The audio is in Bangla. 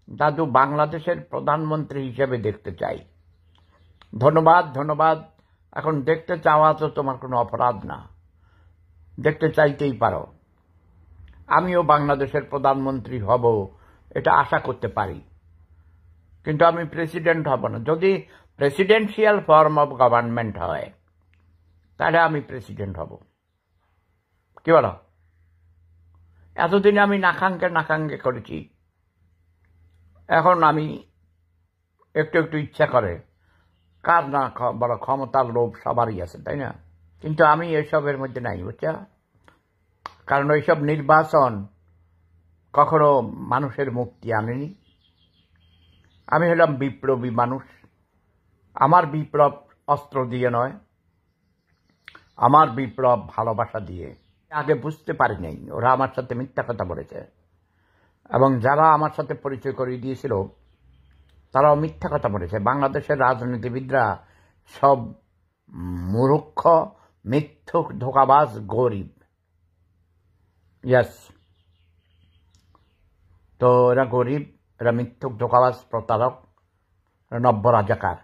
দাদু বাংলাদেশের প্রধানমন্ত্রী হিসেবে দেখতে চাই। ধন্যবাদ ধন্যবাদ। এখন দেখতে চাওয়া তো তোমার কোনো অপরাধ না, দেখতে চাইতেই পারো। আমিও বাংলাদেশের প্রধানমন্ত্রী হব এটা আশা করতে পারি, কিন্তু আমি প্রেসিডেন্ট হব না। যদি প্রেসিডেন্সিয়াল ফর্ম অফ গভর্নমেন্ট হয় তাহলে আমি প্রেসিডেন্ট হব। কি বলো? এতদিন আমি নাকাঙ্গে করেছি, এখন আমি একটু একটু ইচ্ছা করে। কার না বড় ক্ষমতার লোভ সবারই আছে, তাই না? কিন্তু আমি এসবের মধ্যে নাই, বুঝছো? কারণ ওইসব নির্বাচন কখনো মানুষের মুক্তি আনেনি। আমি হলাম বিপ্লবী মানুষ। আমার বিপ্লব অস্ত্র দিয়ে নয়, আমার বিপ্লব ভালোবাসা দিয়ে। আগে বুঝতে পারি নাই, ওরা আমার সাথে মিথ্যা কথা বলেছে, এবং যারা আমার সাথে পরিচয় করিয়ে দিয়েছিল তারাও মিথ্যা কথা বলেছে। বাংলাদেশের রাজনীতিবিদরা সব মূর্খ, মিথ্যুক, ধোঁকাবাজ, গরিব। ইয়াস, তো এরা গরিব, এরা মিথ্যুক, ধোঁকাবাজ, প্রতারক, নব্য রাজাকার।